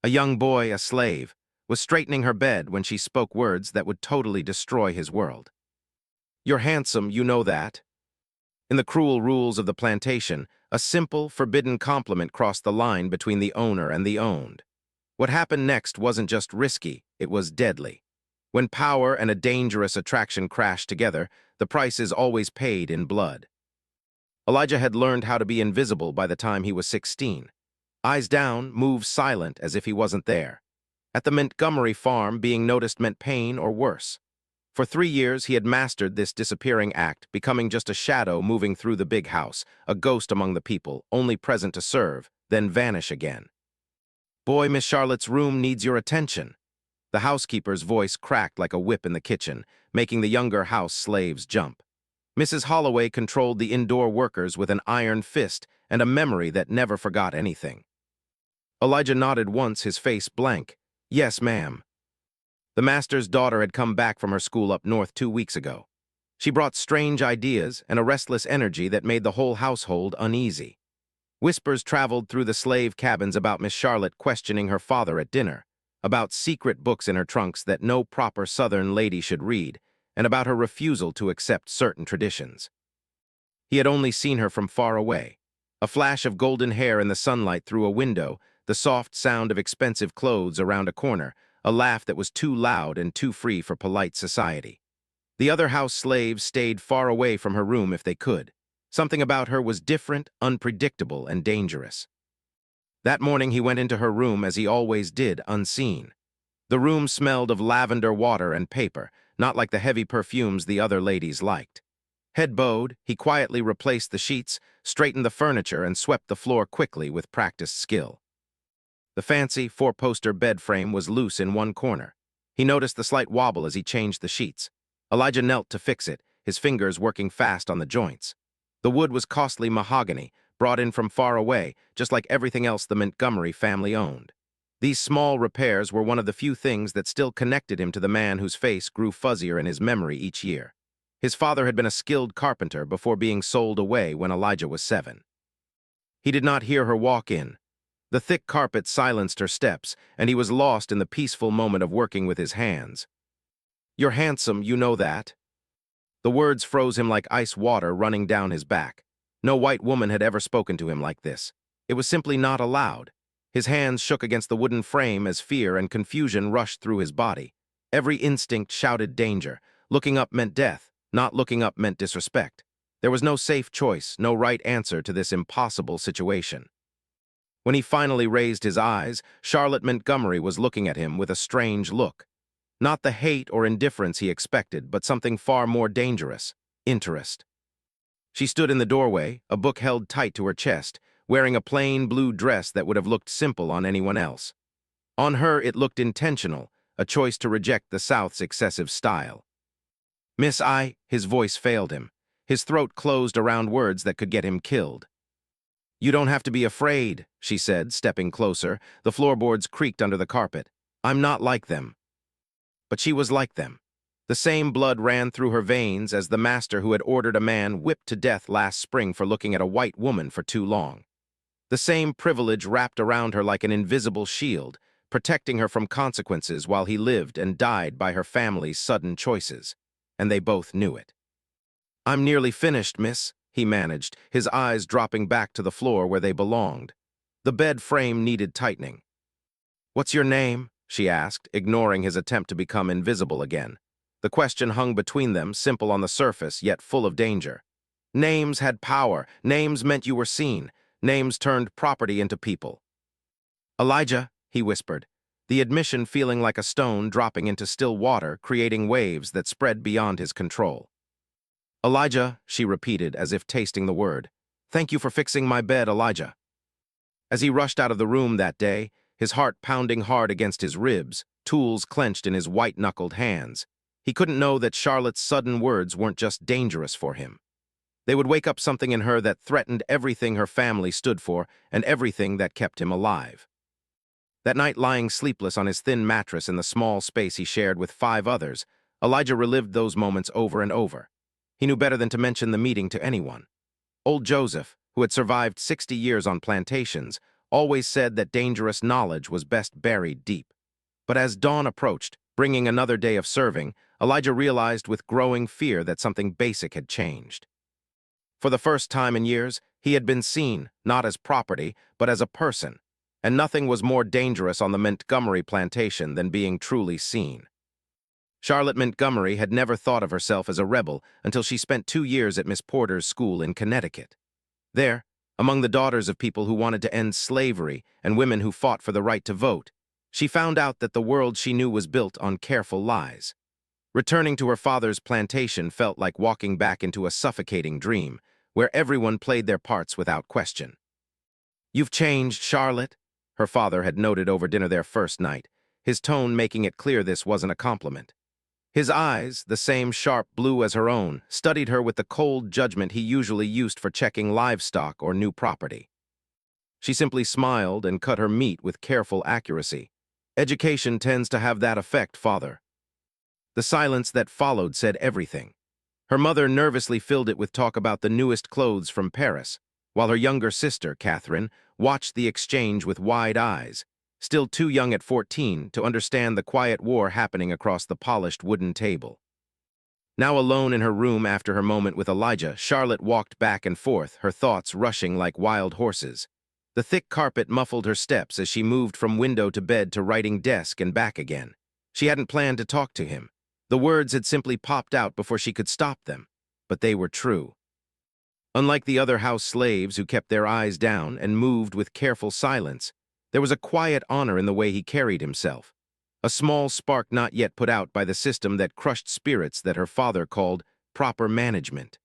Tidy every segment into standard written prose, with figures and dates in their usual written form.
A young boy, a slave, was straightening her bed when she spoke words that would totally destroy his world. "You're handsome, you know that." In the cruel rules of the plantation, a simple, forbidden compliment crossed the line between the owner and the owned. What happened next wasn't just risky, it was deadly. When power and a dangerous attraction crash together, the price is always paid in blood. Elijah had learned how to be invisible by the time he was 16. Eyes down, moves silent as if he wasn't there. At the Montgomery farm, being noticed meant pain or worse. For 3 years, he had mastered this disappearing act, becoming just a shadow moving through the big house, a ghost among the people, only present to serve, then vanish again. "Boy, Miss Charlotte's room needs your attention." The housekeeper's voice cracked like a whip in the kitchen, making the younger house slaves jump. Mrs. Holloway controlled the indoor workers with an iron fist and a memory that never forgot anything. Elijah nodded once, his face blank. "Yes, ma'am." The master's daughter had come back from her school up north 2 weeks ago. She brought strange ideas and a restless energy that made the whole household uneasy. Whispers traveled through the slave cabins about Miss Charlotte questioning her father at dinner, about secret books in her trunks that no proper Southern lady should read, and about her refusal to accept certain traditions. He had only seen her from far away. A flash of golden hair in the sunlight through a window, the soft sound of expensive clothes around a corner, a laugh that was too loud and too free for polite society. The other house slaves stayed far away from her room if they could. Something about her was different, unpredictable, and dangerous. That morning he went into her room as he always did, unseen. The room smelled of lavender water and paper, not like the heavy perfumes the other ladies liked. Head bowed, he quietly replaced the sheets, straightened the furniture, and swept the floor quickly with practiced skill. The fancy, four-poster bed frame was loose in one corner. He noticed the slight wobble as he changed the sheets. Elijah knelt to fix it, his fingers working fast on the joints. The wood was costly mahogany, brought in from far away, just like everything else the Montgomery family owned. These small repairs were one of the few things that still connected him to the man whose face grew fuzzier in his memory each year. His father had been a skilled carpenter before being sold away when Elijah was 7. He did not hear her walk in. The thick carpet silenced her steps, and he was lost in the peaceful moment of working with his hands. "You're handsome, you know that." The words froze him like ice water running down his back. No white woman had ever spoken to him like this. It was simply not allowed. His hands shook against the wooden frame as fear and confusion rushed through his body. Every instinct shouted danger. Looking up meant death. Not looking up meant disrespect. There was no safe choice, no right answer to this impossible situation. When he finally raised his eyes, Charlotte Montgomery was looking at him with a strange look. Not the hate or indifference he expected, but something far more dangerous: interest. She stood in the doorway, a book held tight to her chest, wearing a plain blue dress that would have looked simple on anyone else. On her, it looked intentional, a choice to reject the South's excessive style. "Miss, his voice failed him. His throat closed around words that could get him killed. "You don't have to be afraid," she said, stepping closer. The floorboards creaked under the carpet. "I'm not like them." But she was like them. The same blood ran through her veins as the master who had ordered a man whipped to death last spring for looking at a white woman for too long. The same privilege wrapped around her like an invisible shield, protecting her from consequences while he lived and died by her family's sudden choices. And they both knew it. "I'm nearly finished, miss," he managed, his eyes dropping back to the floor where they belonged. The bed frame needed tightening. "What's your name?" she asked, ignoring his attempt to become invisible again. The question hung between them, simple on the surface, yet full of danger. Names had power. Names meant you were seen. Names turned property into people. "Elijah," he whispered, the admission feeling like a stone dropping into still water, creating waves that spread beyond his control. "Elijah," she repeated as if tasting the word. "Thank you for fixing my bed, Elijah." As he rushed out of the room that day, his heart pounding hard against his ribs, tools clenched in his white-knuckled hands, he couldn't know that Charlotte's sudden words weren't just dangerous for him. They would wake up something in her that threatened everything her family stood for and everything that kept him alive. That night, lying sleepless on his thin mattress in the small space he shared with 5 others, Elijah relived those moments over and over. He knew better than to mention the meeting to anyone. Old Joseph, who had survived 60 years on plantations, always said that dangerous knowledge was best buried deep. But as dawn approached, bringing another day of serving, Elijah realized with growing fear that something basic had changed. For the first time in years, he had been seen, not as property, but as a person, and nothing was more dangerous on the Montgomery plantation than being truly seen. Charlotte Montgomery had never thought of herself as a rebel until she spent 2 years at Miss Porter's school in Connecticut. There, among the daughters of people who wanted to end slavery and women who fought for the right to vote, she found out that the world she knew was built on careful lies. Returning to her father's plantation felt like walking back into a suffocating dream, where everyone played their parts without question. "You've changed, Charlotte," her father had noted over dinner their first night, his tone making it clear this wasn't a compliment. His eyes, the same sharp blue as her own, studied her with the cold judgment he usually used for checking livestock or new property. She simply smiled and cut her meat with careful accuracy. "Education tends to have that effect, father." The silence that followed said everything. Her mother nervously filled it with talk about the newest clothes from Paris, while her younger sister, Catherine, watched the exchange with wide eyes, still too young at 14 to understand the quiet war happening across the polished wooden table. Now alone in her room after her moment with Elijah, Charlotte walked back and forth, her thoughts rushing like wild horses. The thick carpet muffled her steps as she moved from window to bed to writing desk and back again. She hadn't planned to talk to him. The words had simply popped out before she could stop them, but they were true. Unlike the other house slaves who kept their eyes down and moved with careful silence, there was a quiet honor in the way he carried himself, a small spark not yet put out by the system that crushed spirits that her father called proper management.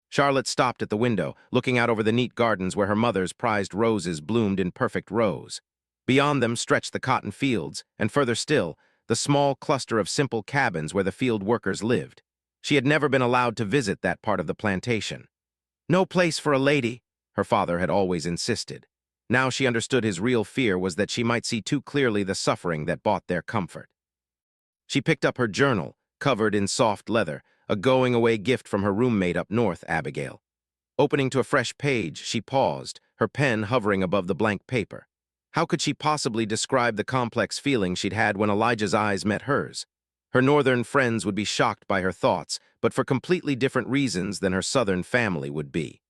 Charlotte stopped at the window, looking out over the neat gardens where her mother's prized roses bloomed in perfect rows. Beyond them stretched the cotton fields, and further still, the small cluster of simple cabins where the field workers lived. She had never been allowed to visit that part of the plantation. "No place for a lady," her father had always insisted. Now she understood his real fear was that she might see too clearly the suffering that bought their comfort. She picked up her journal, covered in soft leather, a going-away gift from her roommate up north, Abigail. Opening to a fresh page, she paused, her pen hovering above the blank paper. How could she possibly describe the complex feeling she'd had when Elijah's eyes met hers? Her northern friends would be shocked by her thoughts, but for completely different reasons than her southern family would be.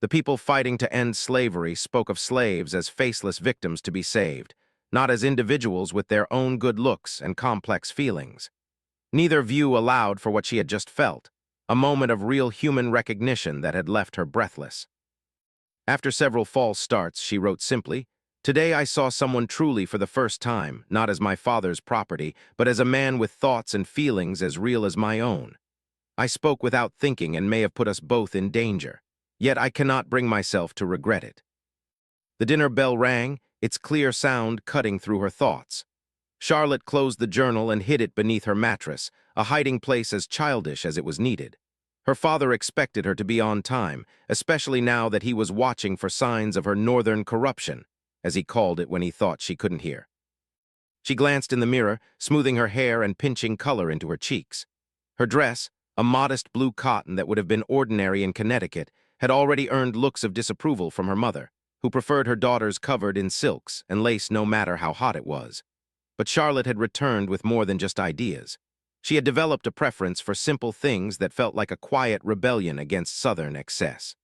The people fighting to end slavery spoke of slaves as faceless victims to be saved, not as individuals with their own good looks and complex feelings. Neither view allowed for what she had just felt, a moment of real human recognition that had left her breathless. After several false starts, she wrote simply, "Today I saw someone truly for the first time, not as my father's property, but as a man with thoughts and feelings as real as my own. I spoke without thinking and may have put us both in danger. Yet I cannot bring myself to regret it." The dinner bell rang, its clear sound cutting through her thoughts. Charlotte closed the journal and hid it beneath her mattress, a hiding place as childish as it was needed. Her father expected her to be on time, especially now that he was watching for signs of her northern corruption, as he called it when he thought she couldn't hear. She glanced in the mirror, smoothing her hair and pinching color into her cheeks. Her dress, a modest blue cotton that would have been ordinary in Connecticut, had already earned looks of disapproval from her mother, who preferred her daughters covered in silks and lace no matter how hot it was. But Charlotte had returned with more than just ideas. She had developed a preference for simple things that felt like a quiet rebellion against Southern excess.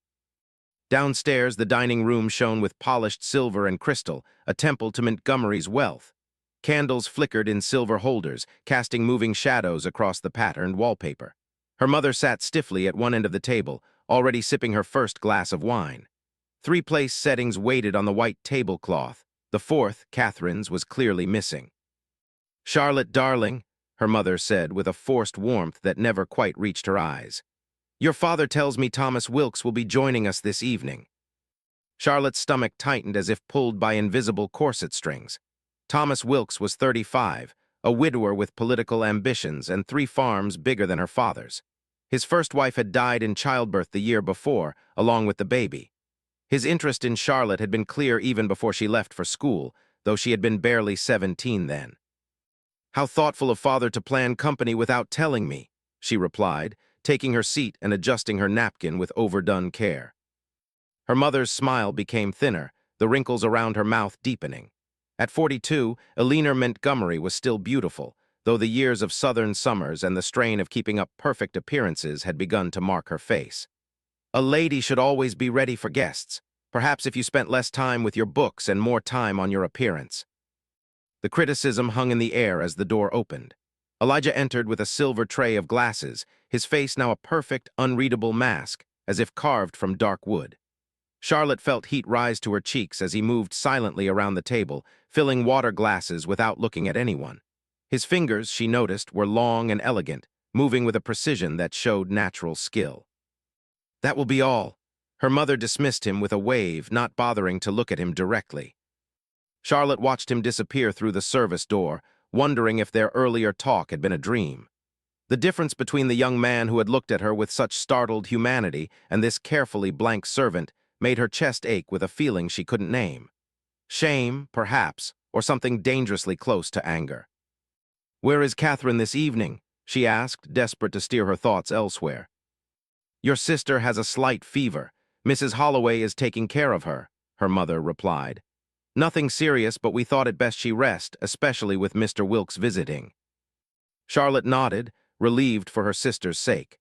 Downstairs, the dining room shone with polished silver and crystal, a temple to Montgomery's wealth. Candles flickered in silver holders, casting moving shadows across the patterned wallpaper. Her mother sat stiffly at one end of the table, already sipping her first glass of wine. 3 place settings waited on the white tablecloth. The fourth, Catherine's, was clearly missing. "Charlotte, darling," her mother said with a forced warmth that never quite reached her eyes, "your father tells me Thomas Wilkes will be joining us this evening." Charlotte's stomach tightened as if pulled by invisible corset strings. Thomas Wilkes was 35, a widower with political ambitions and 3 farms bigger than her father's. His first wife had died in childbirth the year before, along with the baby. His interest in Charlotte had been clear even before she left for school, though she had been barely 17 then. "How thoughtful of father to plan company without telling me," she replied, taking her seat and adjusting her napkin with overdone care. Her mother's smile became thinner, the wrinkles around her mouth deepening. At 42, Eleanor Montgomery was still beautiful, though the years of southern summers and the strain of keeping up perfect appearances had begun to mark her face. A lady should always be ready for guests, perhaps if you spent less time with your books and more time on your appearance. The criticism hung in the air as the door opened. Elijah entered with a silver tray of glasses, his face now a perfect, unreadable mask, as if carved from dark wood. Charlotte felt heat rise to her cheeks as he moved silently around the table, filling water glasses without looking at anyone. His fingers, she noticed, were long and elegant, moving with a precision that showed natural skill. "That will be all." Her mother dismissed him with a wave, not bothering to look at him directly. Charlotte watched him disappear through the service door, wondering if their earlier talk had been a dream. The difference between the young man who had looked at her with such startled humanity and this carefully blank servant made her chest ache with a feeling she couldn't name. Shame, perhaps, or something dangerously close to anger. "Where is Catherine this evening?" she asked, desperate to steer her thoughts elsewhere. "Your sister has a slight fever. Mrs. Holloway is taking care of her," her mother replied. "Nothing serious, but we thought it best she rest, especially with Mr. Wilkes visiting." Charlotte nodded, relieved for her sister's sake.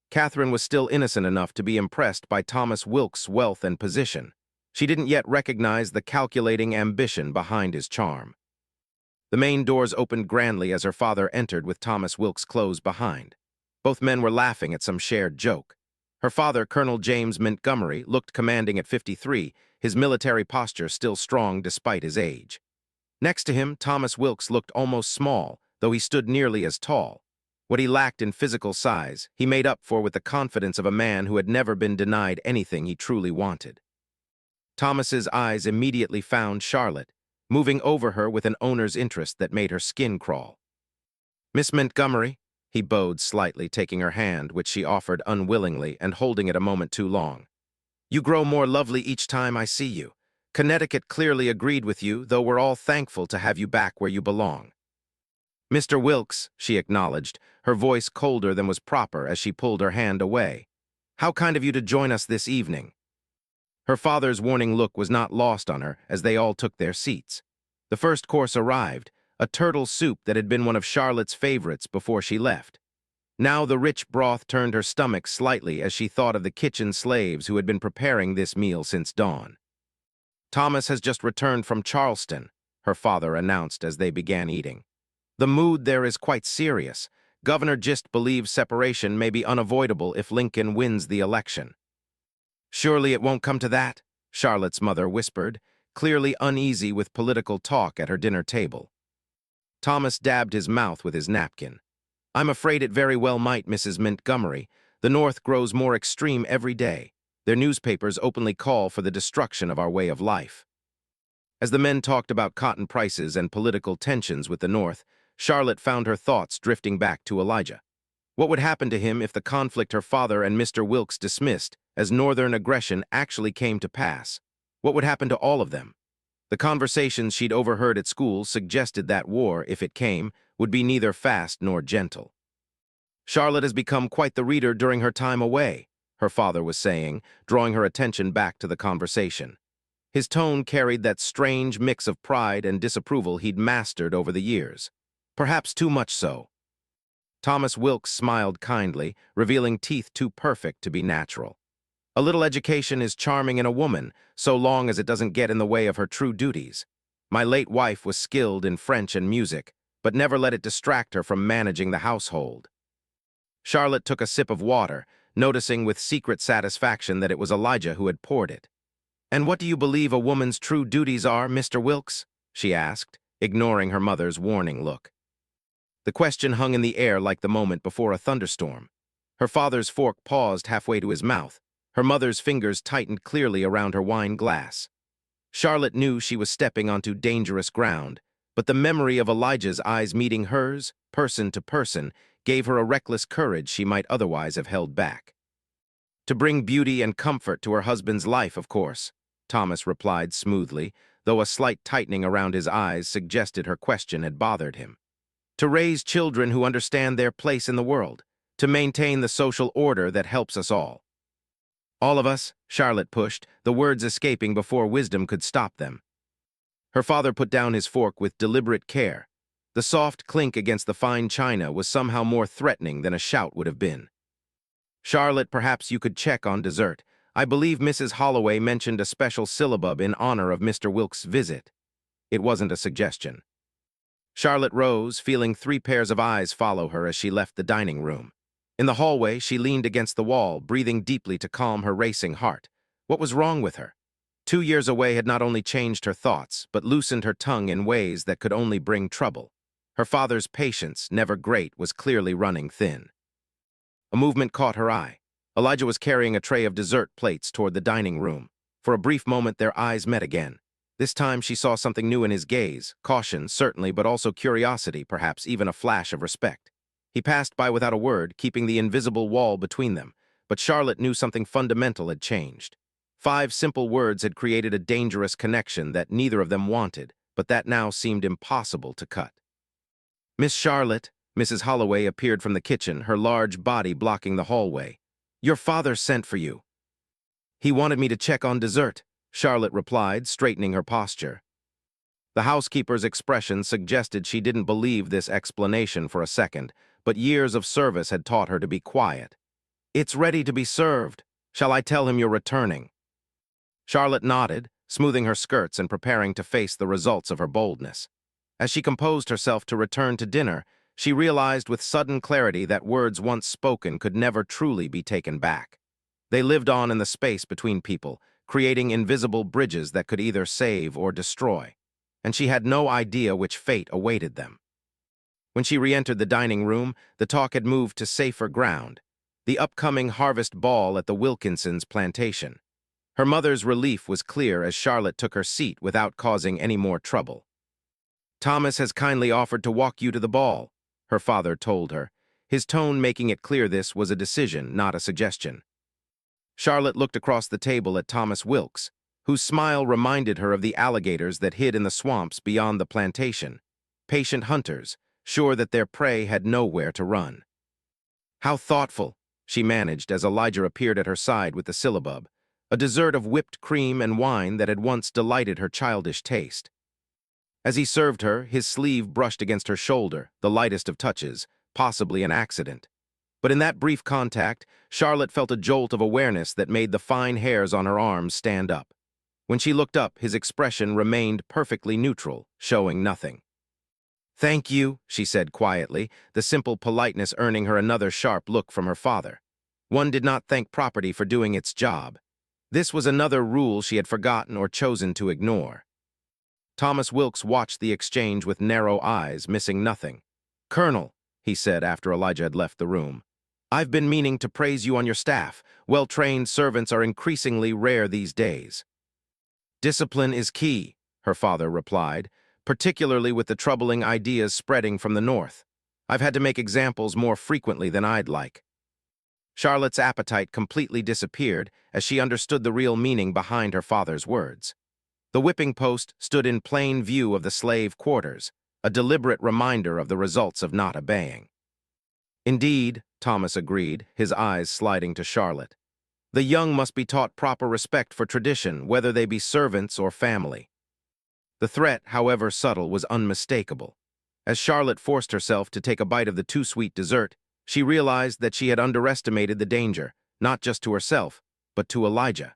Catherine was still innocent enough to be impressed by Thomas Wilkes' wealth and position. She didn't yet recognize the calculating ambition behind his charm. The main doors opened grandly as her father entered with Thomas Wilkes' clothes behind. Both men were laughing at some shared joke. Her father, Colonel James Montgomery, looked commanding at 53, his military posture still strong despite his age. Next to him, Thomas Wilkes looked almost small, though he stood nearly as tall. What he lacked in physical size, he made up for with the confidence of a man who had never been denied anything he truly wanted. Thomas's eyes immediately found Charlotte, moving over her with an owner's interest that made her skin crawl. "Miss Montgomery," he bowed slightly, taking her hand, which she offered unwillingly and holding it a moment too long. "You grow more lovely each time I see you. Connecticut clearly agreed with you, though we're all thankful to have you back where you belong." "Mr. Wilkes," she acknowledged, her voice colder than was proper as she pulled her hand away. "How kind of you to join us this evening." Her father's warning look was not lost on her as they all took their seats. The first course arrived, a turtle soup that had been one of Charlotte's favorites before she left. Now the rich broth turned her stomach slightly as she thought of the kitchen slaves who had been preparing this meal since dawn. "Thomas has just returned from Charleston," her father announced as they began eating. "The mood there is quite serious. Governor Gist believes separation may be unavoidable if Lincoln wins the election." "Surely it won't come to that," Charlotte's mother whispered, clearly uneasy with political talk at her dinner table. Thomas dabbed his mouth with his napkin. "I'm afraid it very well might, Mrs. Montgomery. The North grows more extreme every day. Their newspapers openly call for the destruction of our way of life." As the men talked about cotton prices and political tensions with the North, Charlotte found her thoughts drifting back to Elijah. What would happen to him if the conflict her father and Mr. Wilkes dismissed as Northern aggression actually came to pass? What would happen to all of them? The conversations she'd overheard at school suggested that war, if it came, would be neither fast nor gentle. "Charlotte has become quite the reader during her time away," her father was saying, drawing her attention back to the conversation. His tone carried that strange mix of pride and disapproval he'd mastered over the years. Perhaps too much so. Thomas Wilkes smiled kindly, revealing teeth too perfect to be natural. "A little education is charming in a woman, so long as it doesn't get in the way of her true duties. My late wife was skilled in French and music, but never let it distract her from managing the household." Charlotte took a sip of water, noticing with secret satisfaction that it was Elijah who had poured it. "And what do you believe a woman's true duties are, Mr. Wilkes?" she asked, ignoring her mother's warning look. The question hung in the air like the moment before a thunderstorm. Her father's fork paused halfway to his mouth. Her mother's fingers tightened clearly around her wine glass. Charlotte knew she was stepping onto dangerous ground, but the memory of Elijah's eyes meeting hers, person to person, gave her a reckless courage she might otherwise have held back. "To bring beauty and comfort to her husband's life, of course," Thomas replied smoothly, though a slight tightening around his eyes suggested her question had bothered him. "To raise children who understand their place in the world, to maintain the social order that helps us all." All of us, Charlotte pushed, the words escaping before wisdom could stop them. Her father put down his fork with deliberate care. The soft clink against the fine china was somehow more threatening than a shout would have been. Charlotte, perhaps you could check on dessert. I believe Mrs. Holloway mentioned a special syllabub in honor of Mr. Wilkes' visit. It wasn't a suggestion. Charlotte rose, feeling 3 pairs of eyes follow her as she left the dining room. In the hallway, she leaned against the wall, breathing deeply to calm her racing heart. What was wrong with her? 2 years away had not only changed her thoughts, but loosened her tongue in ways that could only bring trouble. Her father's patience, never great, was clearly running thin. A movement caught her eye. Elijah was carrying a tray of dessert plates toward the dining room. For a brief moment, their eyes met again. This time she saw something new in his gaze, caution, certainly, but also curiosity, perhaps even a flash of respect. He passed by without a word, keeping the invisible wall between them, but Charlotte knew something fundamental had changed. 5 simple words had created a dangerous connection that neither of them wanted, but that now seemed impossible to cut. "Miss Charlotte," Mrs. Holloway appeared from the kitchen, her large body blocking the hallway. "Your father sent for you." "He wanted me to check on dessert," Charlotte replied, straightening her posture. The housekeeper's expression suggested she didn't believe this explanation for a second, but years of service had taught her to be quiet. "It's ready to be served. Shall I tell him you're returning?" Charlotte nodded, smoothing her skirts and preparing to face the results of her boldness. As she composed herself to return to dinner, she realized with sudden clarity that words once spoken could never truly be taken back. They lived on in the space between people, creating invisible bridges that could either save or destroy, and she had no idea which fate awaited them. When she re-entered the dining room, the talk had moved to safer ground, the upcoming harvest ball at the Wilkinsons' plantation. Her mother's relief was clear as Charlotte took her seat without causing any more trouble. "Thomas has kindly offered to walk you to the ball," her father told her, his tone making it clear this was a decision, not a suggestion. Charlotte looked across the table at Thomas Wilkes, whose smile reminded her of the alligators that hid in the swamps beyond the plantation, patient hunters, sure that their prey had nowhere to run. "How thoughtful," she managed as Elijah appeared at her side with the syllabub, a dessert of whipped cream and wine that had once delighted her childish taste. As he served her, his sleeve brushed against her shoulder, the lightest of touches, possibly an accident. But in that brief contact, Charlotte felt a jolt of awareness that made the fine hairs on her arms stand up. When she looked up, his expression remained perfectly neutral, showing nothing. "Thank you," she said quietly, the simple politeness earning her another sharp look from her father. One did not thank property for doing its job. This was another rule she had forgotten or chosen to ignore. Thomas Wilkes watched the exchange with narrow eyes, missing nothing. "Colonel," he said after Elijah had left the room, "I've been meaning to praise you on your staff. Well-trained servants are increasingly rare these days." "Discipline is key," her father replied, "particularly with the troubling ideas spreading from the north. I've had to make examples more frequently than I'd like." Charlotte's appetite completely disappeared as she understood the real meaning behind her father's words. The whipping post stood in plain view of the slave quarters, a deliberate reminder of the results of not obeying. "Indeed," Thomas agreed, his eyes sliding to Charlotte. "The young must be taught proper respect for tradition, whether they be servants or family." The threat, however subtle, was unmistakable. As Charlotte forced herself to take a bite of the too-sweet dessert, she realized that she had underestimated the danger, not just to herself, but to Elijah.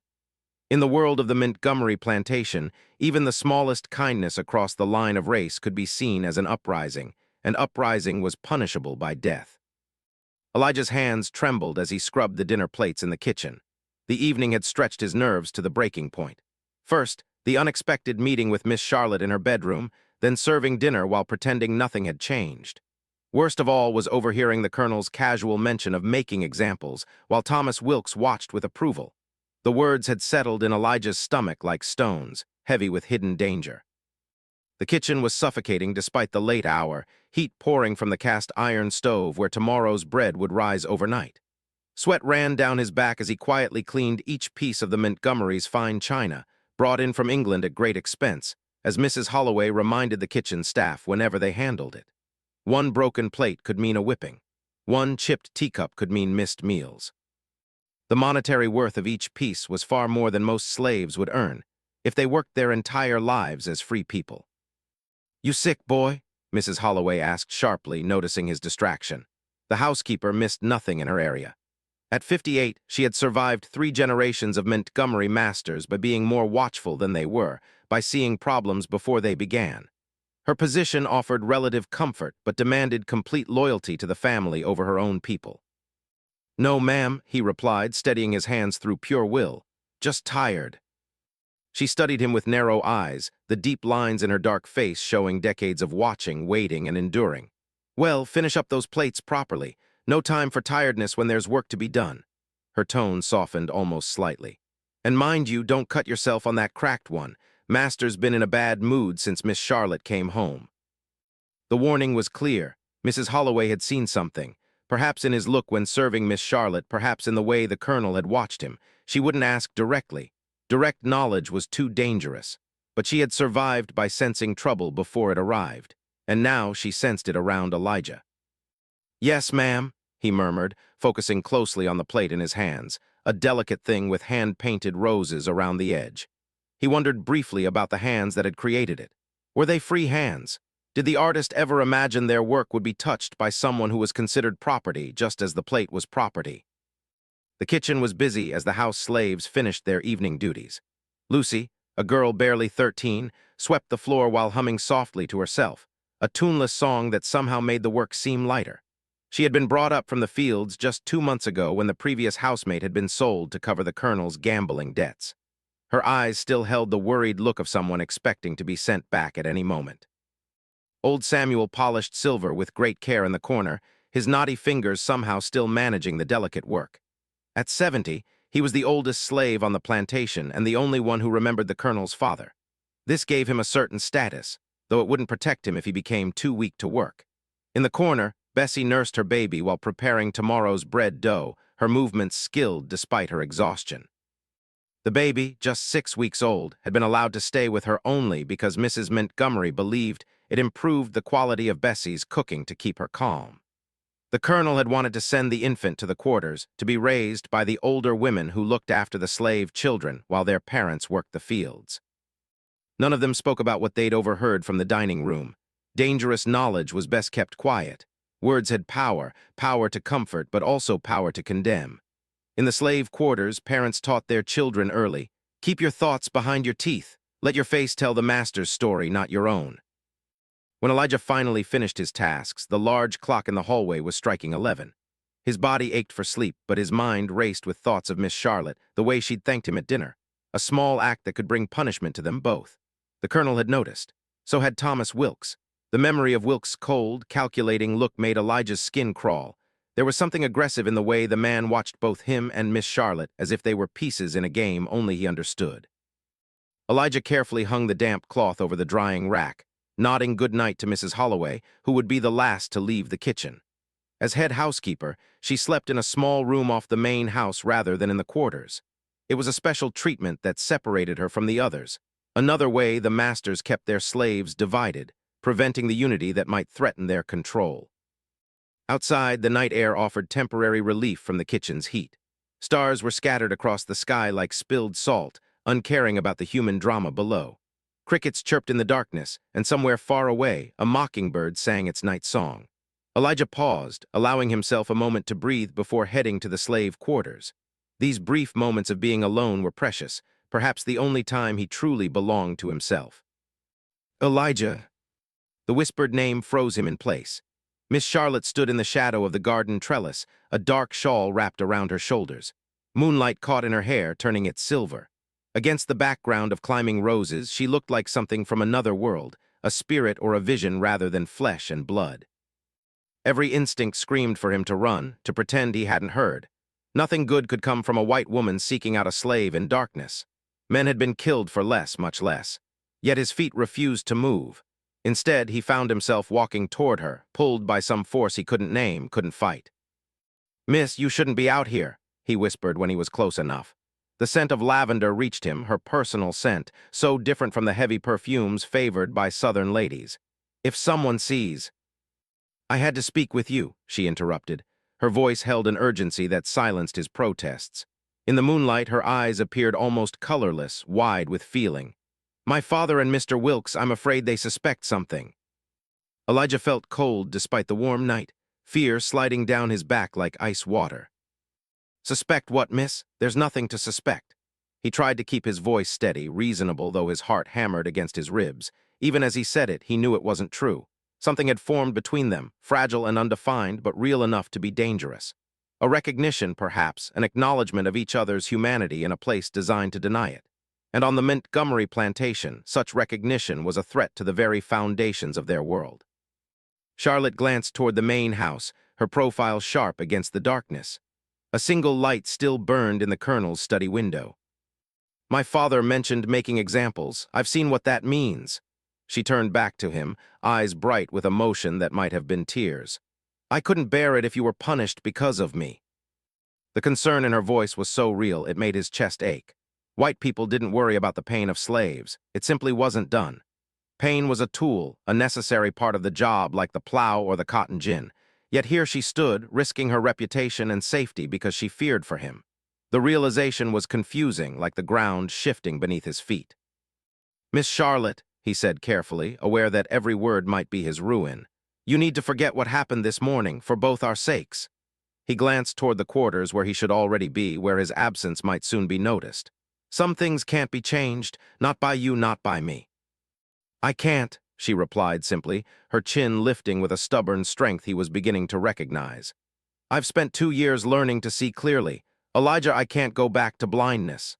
In the world of the Montgomery plantation, even the smallest kindness across the line of race could be seen as an uprising, and uprising was punishable by death. Elijah's hands trembled as he scrubbed the dinner plates in the kitchen. The evening had stretched his nerves to the breaking point. First, the unexpected meeting with Miss Charlotte in her bedroom, then serving dinner while pretending nothing had changed. Worst of all was overhearing the Colonel's casual mention of making examples, while Thomas Wilkes watched with approval. The words had settled in Elijah's stomach like stones, heavy with hidden danger. The kitchen was suffocating despite the late hour, heat pouring from the cast iron stove where tomorrow's bread would rise overnight. Sweat ran down his back as he quietly cleaned each piece of the Montgomery's fine china, brought in from England at great expense, as Mrs. Holloway reminded the kitchen staff whenever they handled it. One broken plate could mean a whipping. One chipped teacup could mean missed meals. The monetary worth of each piece was far more than most slaves would earn if they worked their entire lives as free people. "You sick, boy?" Mrs. Holloway asked sharply, noticing his distraction. The housekeeper missed nothing in her area. At 58, she had survived 3 generations of Montgomery masters by being more watchful than they were, by seeing problems before they began. Her position offered relative comfort but demanded complete loyalty to the family over her own people. "No, ma'am," he replied, steadying his hands through pure will. "Just tired." She studied him with narrow eyes, the deep lines in her dark face showing decades of watching, waiting, and enduring. "Well, finish up those plates properly. No time for tiredness when there's work to be done." Her tone softened almost slightly. "And mind you, don't cut yourself on that cracked one. Master's been in a bad mood since Miss Charlotte came home." The warning was clear. Mrs. Holloway had seen something. Perhaps in his look when serving Miss Charlotte, perhaps in the way the Colonel had watched him. She wouldn't ask directly. Direct knowledge was too dangerous. But she had survived by sensing trouble before it arrived. And now she sensed it around Elijah. "Yes, ma'am," he murmured, focusing closely on the plate in his hands, a delicate thing with hand-painted roses around the edge. He wondered briefly about the hands that had created it. Were they free hands? Did the artist ever imagine their work would be touched by someone who was considered property, just as the plate was property? The kitchen was busy as the house slaves finished their evening duties. Lucy, a girl barely 13, swept the floor while humming softly to herself, a tuneless song that somehow made the work seem lighter. She had been brought up from the fields just 2 months ago when the previous housemate had been sold to cover the Colonel's gambling debts. Her eyes still held the worried look of someone expecting to be sent back at any moment. Old Samuel polished silver with great care in the corner, his knotty fingers somehow still managing the delicate work. At 70, he was the oldest slave on the plantation and the only one who remembered the Colonel's father. This gave him a certain status, though it wouldn't protect him if he became too weak to work. In the corner, Bessie nursed her baby while preparing tomorrow's bread dough, her movements skilled despite her exhaustion. The baby, just 6 weeks old, had been allowed to stay with her only because Mrs. Montgomery believed it improved the quality of Bessie's cooking to keep her calm. The Colonel had wanted to send the infant to the quarters to be raised by the older women who looked after the slave children while their parents worked the fields. None of them spoke about what they'd overheard from the dining room. Dangerous knowledge was best kept quiet. Words had power, power to comfort, but also power to condemn. In the slave quarters, parents taught their children early, "Keep your thoughts behind your teeth. Let your face tell the master's story, not your own." When Elijah finally finished his tasks, the large clock in the hallway was striking 11. His body ached for sleep, but his mind raced with thoughts of Miss Charlotte, the way she'd thanked him at dinner, a small act that could bring punishment to them both. The Colonel had noticed. So had Thomas Wilkes. The memory of Wilkes' cold, calculating look made Elijah's skin crawl. There was something aggressive in the way the man watched both him and Miss Charlotte as if they were pieces in a game only he understood. Elijah carefully hung the damp cloth over the drying rack, nodding good night to Mrs. Holloway, who would be the last to leave the kitchen. As head housekeeper, she slept in a small room off the main house rather than in the quarters. It was a special treatment that separated her from the others, another way the masters kept their slaves divided, preventing the unity that might threaten their control. Outside, the night air offered temporary relief from the kitchen's heat. Stars were scattered across the sky like spilled salt, uncaring about the human drama below. Crickets chirped in the darkness, and somewhere far away, a mockingbird sang its night song. Elijah paused, allowing himself a moment to breathe before heading to the slave quarters. These brief moments of being alone were precious, perhaps the only time he truly belonged to himself. "Elijah." The whispered name froze him in place. Miss Charlotte stood in the shadow of the garden trellis, a dark shawl wrapped around her shoulders. Moonlight caught in her hair, turning it silver. Against the background of climbing roses, she looked like something from another world, a spirit or a vision rather than flesh and blood. Every instinct screamed for him to run, to pretend he hadn't heard. Nothing good could come from a white woman seeking out a slave in darkness. Men had been killed for less, much less. Yet his feet refused to move. Instead, he found himself walking toward her, pulled by some force he couldn't name, couldn't fight. "Miss, you shouldn't be out here," he whispered when he was close enough. The scent of lavender reached him, her personal scent, so different from the heavy perfumes favored by southern ladies. "If someone sees—" "I had to speak with you," she interrupted. Her voice held an urgency that silenced his protests. In the moonlight, her eyes appeared almost colorless, wide with feeling. "My father and Mr. Wilkes, I'm afraid they suspect something." Elijah felt cold despite the warm night, fear sliding down his back like ice water. "Suspect what, miss? There's nothing to suspect." He tried to keep his voice steady, reasonable though his heart hammered against his ribs. Even as he said it, he knew it wasn't true. Something had formed between them, fragile and undefined, but real enough to be dangerous. A recognition, perhaps, an acknowledgement of each other's humanity in a place designed to deny it. And on the Montgomery plantation, such recognition was a threat to the very foundations of their world. Charlotte glanced toward the main house, her profile sharp against the darkness. A single light still burned in the colonel's study window. "My father mentioned making examples. I've seen what that means." She turned back to him, eyes bright with emotion that might have been tears. "I couldn't bear it if you were punished because of me." The concern in her voice was so real it made his chest ache. White people didn't worry about the pain of slaves. It simply wasn't done. Pain was a tool, a necessary part of the job like the plow or the cotton gin. Yet here she stood, risking her reputation and safety because she feared for him. The realization was confusing, like the ground shifting beneath his feet. "Miss Charlotte," he said carefully, aware that every word might be his ruin, "you need to forget what happened this morning, for both our sakes." He glanced toward the quarters where he should already be, where his absence might soon be noticed. "Some things can't be changed, not by you, not by me." "I can't," she replied simply, her chin lifting with a stubborn strength he was beginning to recognize. "I've spent 2 years learning to see clearly. Elijah, I can't go back to blindness."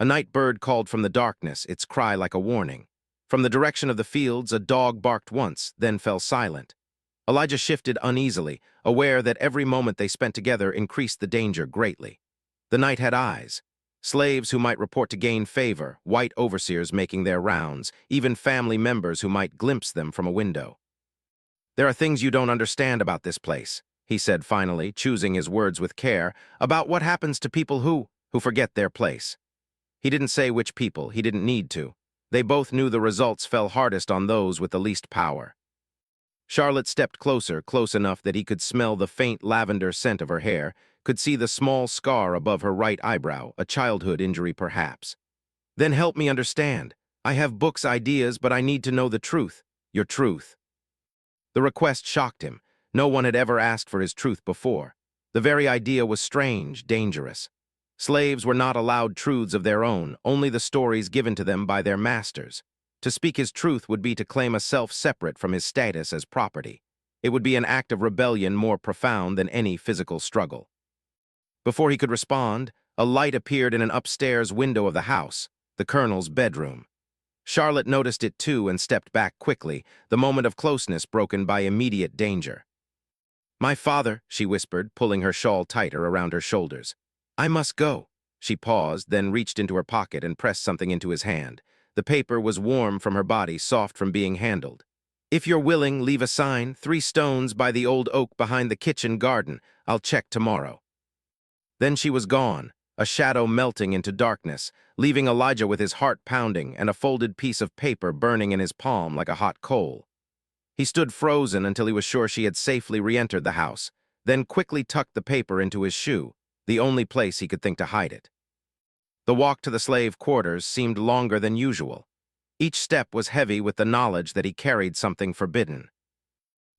A night bird called from the darkness, its cry like a warning. From the direction of the fields, a dog barked once, then fell silent. Elijah shifted uneasily, aware that every moment they spent together increased the danger greatly. The night had eyes. Slaves who might report to gain favor, white overseers making their rounds, even family members who might glimpse them from a window. "There are things you don't understand about this place," he said finally, choosing his words with care, "about what happens to people who forget their place." He didn't say which people, he didn't need to. They both knew the results fell hardest on those with the least power. Charlotte stepped closer, close enough that he could smell the faint lavender scent of her hair, could see the small scar above her right eyebrow, a childhood injury perhaps. "Then help me understand. I have books, ideas, but I need to know the truth. Your truth." The request shocked him. No one had ever asked for his truth before. The very idea was strange, dangerous. Slaves were not allowed truths of their own, only the stories given to them by their masters. To speak his truth would be to claim a self separate from his status as property. It would be an act of rebellion more profound than any physical struggle. Before he could respond, a light appeared in an upstairs window of the house, the colonel's bedroom. Charlotte noticed it too and stepped back quickly, the moment of closeness broken by immediate danger. "My father," she whispered, pulling her shawl tighter around her shoulders. "I must go." She paused, then reached into her pocket and pressed something into his hand. The paper was warm from her body, soft from being handled. "If you're willing, leave a sign, 3 stones by the old oak behind the kitchen garden. I'll check tomorrow." Then she was gone, a shadow melting into darkness, leaving Elijah with his heart pounding and a folded piece of paper burning in his palm like a hot coal. He stood frozen until he was sure she had safely re-entered the house, then quickly tucked the paper into his shoe, the only place he could think to hide it. The walk to the slave quarters seemed longer than usual. Each step was heavy with the knowledge that he carried something forbidden.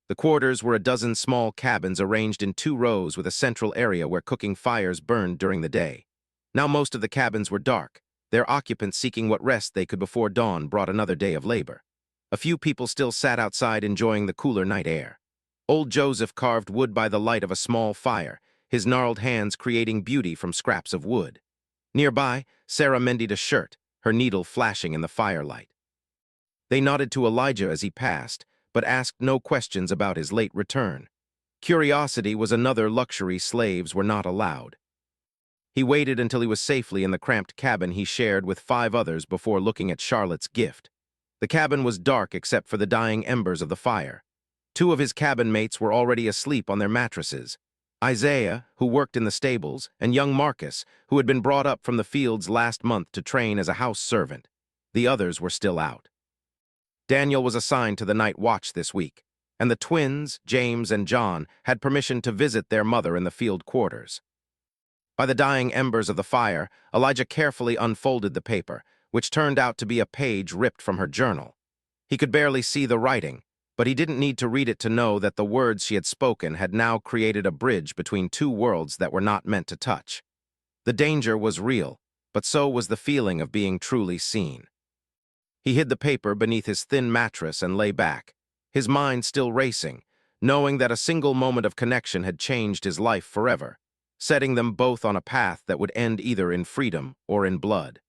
The quarters were a dozen small cabins arranged in 2 rows with a central area where cooking fires burned during the day. Now most of the cabins were dark, their occupants seeking what rest they could before dawn brought another day of labor. A few people still sat outside enjoying the cooler night air. Old Joseph carved wood by the light of a small fire, his gnarled hands creating beauty from scraps of wood. Nearby, Sarah mended a shirt, her needle flashing in the firelight. They nodded to Elijah as he passed, but asked no questions about his late return. Curiosity was another luxury slaves were not allowed. He waited until he was safely in the cramped cabin he shared with 5 others before looking at Charlotte's gift. The cabin was dark except for the dying embers of the fire. 2 of his cabin mates were already asleep on their mattresses. Isaiah, who worked in the stables, and young Marcus, who had been brought up from the fields last month to train as a house servant. The others were still out. Daniel was assigned to the night watch this week, and the twins, James and John, had permission to visit their mother in the field quarters. By the dying embers of the fire, Elijah carefully unfolded the paper, which turned out to be a page ripped from her journal. He could barely see the writing, but he didn't need to read it to know that the words she had spoken had now created a bridge between two worlds that were not meant to touch. The danger was real, but so was the feeling of being truly seen. He hid the paper beneath his thin mattress and lay back, his mind still racing, knowing that a single moment of connection had changed his life forever, setting them both on a path that would end either in freedom or in blood.